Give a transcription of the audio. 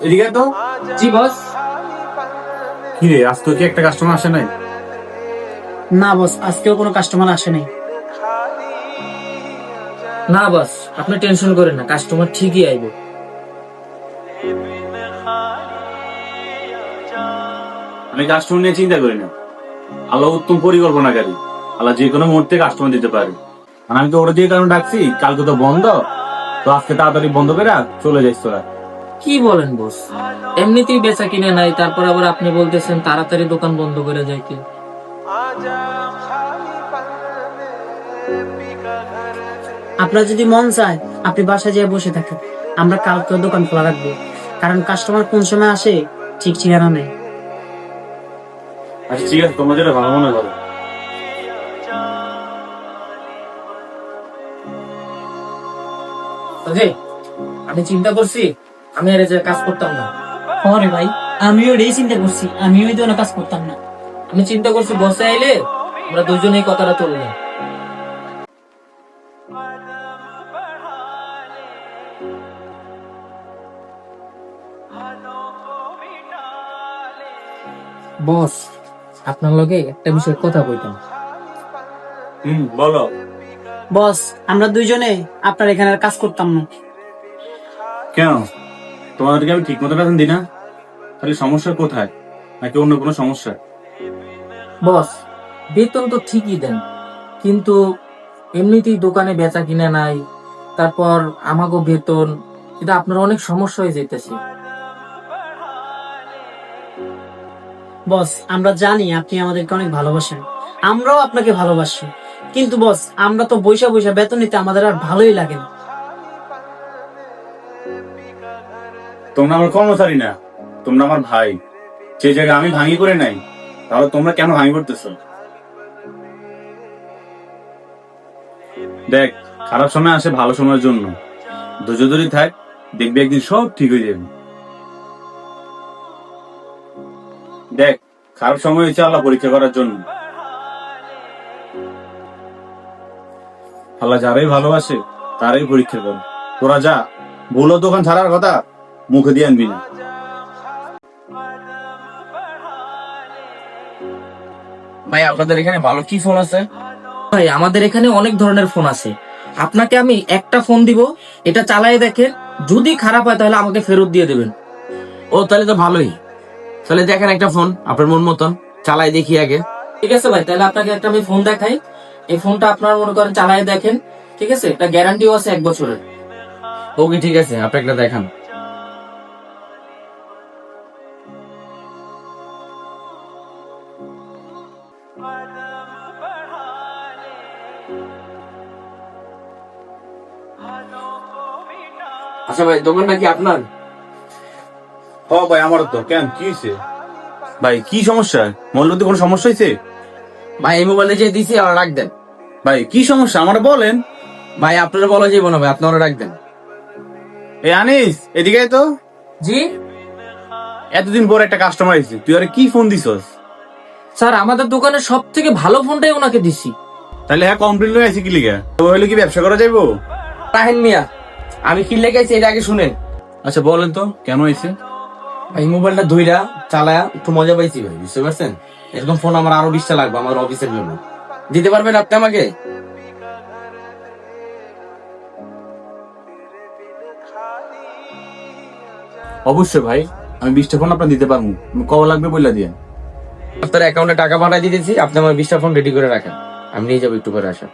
এদিকে তো। জি বস। কি রে, আজ তো কি একটা কাস্টমার আসে নাই? না বস, আজকেও কোনো কাস্টমার আসে নাই। না বস, আপনি টেনশন করেন না, কাস্টমার ঠিকই আইব। আমি কাস্টমার নিয়ে চিন্তা করি না। আল্লাহ উত্তম পরিকল্পনাকারী। আল্লাহ যে কোনো মুহূর্তে কাস্টমার দিতে পারে। আর আমি তো ওরা যে কারণে ডাকছি, কালকে তো বন্ধ, তো আজকে তাড়াতাড়ি বন্ধ করে চলে যাইস তোরা। কি বলেন বস, এমনিতেই বেচা কিনে নাই, তারপর আবার আপনি বলতেছেন তাড়াতাড়ি দোকান বন্ধ করে যাইতে। আপনার যদি মন চায় আপনি বাসায় যেয়ে বসে থাকেন, আমরা কালকে দোকান খোলা রাখবো, কারণ কাস্টমার কোন সময় আসে ঠিক ঠিকানা নেই। আচ্ছা ঠিক আছে, তোমরা যেটা ভালো মনে করো। আমি চিন্তা করছি আমি আর যে কাজ করতাম না। আরে ভাই, আমিও এই চিন্তা করছি, আমিও এই ধরনের কাজ করতাম না। আমি চিন্তা করছি বসে আইলে আমরা দুজনে এই কথাটা তুলবো। বস, আপনার লগে একটা বিষয়ে কথা কইতাম। বলো। বস, আমরা দুইজনে আপনার এখানে আর কাজ করতাম না। কেন, তোমাদেরকে আমি ঠিক মতো বেতন দিই না? তাহলে সমস্যা কোথায়? নাকি অন্য কোনো সমস্যা? বস, বেতন তো ঠিকই দেন, কিন্তু এমনিতেই দোকানে বেচা কিনা নাই, তারপর আমাগো বেতন, এটা আপনার অনেক সমস্যা হয়ে যেতেছে। বস, আমরা জানি আপনি আমাদেরকে অনেক ভালোবাসেন, আমরাও আপনাকে ভালোবাসি, কিন্তু বস আমরা তো বৈশা বৈশা বেতন নিতে আমাদের আর ভালোই লাগে না। তোমরা আমার কর্মচারী না, তোমরা আমার ভাই। যে জায়গায় আমি ভাঙি করে নাই, তাহলে তোমরা কেন ভাঙি করতেছো? দেখ, খারাপ সময় আসে ভালো সময়ের জন্য। ধৈর্য ধরে থাক, দেখবি একদিন সব ঠিক হয়ে যাবে। দেখ, খারাপ সময় হয়েছে আল্লাহ পরীক্ষা করার জন্য। আল্লাহ যারাই ভালোবাসে তারাই পরীক্ষা করে। তোরা যা, বলো দোকান ছাড়ার কথা মুখে দিয়ে আনবি না। ভাই আপনাদের এখানে ভালো কি ফোন আছে? ভাই আমাদের এখানে অনেক ধরনের ফোন আছে, আপনাকে আমি একটা ফোন দিব, এটা চালাই দেখেন, যদি খারাপ হয় তাহলে আমাকে ফেরত দিয়ে দেবেন। ও তাহলে তো ভালোই। তাহলে দেখেন একটা ফোন আপনার মন মতন, চালাই দেখি আগে। ঠিক আছে ভাই, তাহলে আপনাকে একটা আমি ফোন দেখাই। এই ফোনটা আপনার মনে করেন চালাই দেখেন, ঠিক আছে? এটা গ্যারান্টিও আছে 1 বছরের। ওকে ঠিক আছে, আপনি একটা দেখান। আচ্ছা ভাই, দোকানটা কি আপনার? ও ভাই, আমারও তো। কেন, কি হয়েছে ভাই? কি সমস্যা? মূল্যতে কোনো সমস্যা হয়েছে? ভাই এই মোবাইলে যে দিছি আর রাখ দেন। ভাই কি সমস্যা আমার বলেন। ভাই আপনারা বলা যাইব না ভাই, আপনারা রাখ দেন। এই আনিস, এদিকে আয় তো। জি এতদিন পর একটা কাস্টমার এসেছে, তুই আরে কি ফোন দিছস? স্যার, আমাদের দোকানের সব থেকে ভালো ফোনটাই ওনাকে দিছি। তাহলে হ্যাঁ, কমপ্লেন লয়ে আইছি কি লিগা? তো হইলে কি ব্যবসা করা যাইবো? রাহেন মিয়া, আমি কি লেগেছি এটা আগে শুনেন। আচ্ছা বলেন তো, কেন হয়েছে? ভাই মোবাইলটা ধইরা চালায়া একটু মজা পাইছি ভাই, বুঝতে পারছেন? এরকম ফোন আমার আরো 20টা লাগবে আমার অফিসের জন্য। দিতে পারবেন আপনি আমাকে? অবশ্যই ভাই, আমি 20টা ফোন আপনার দিতে পারবো। কবে লাগবে বললা দিয়ে। আপনার অ্যাকাউন্টে টাকা পাঠাই দিতেছি, আপনি আমার 20টা ফোন রেডি করে রাখেন, আমি নিয়ে যাবো একটু করে আসা।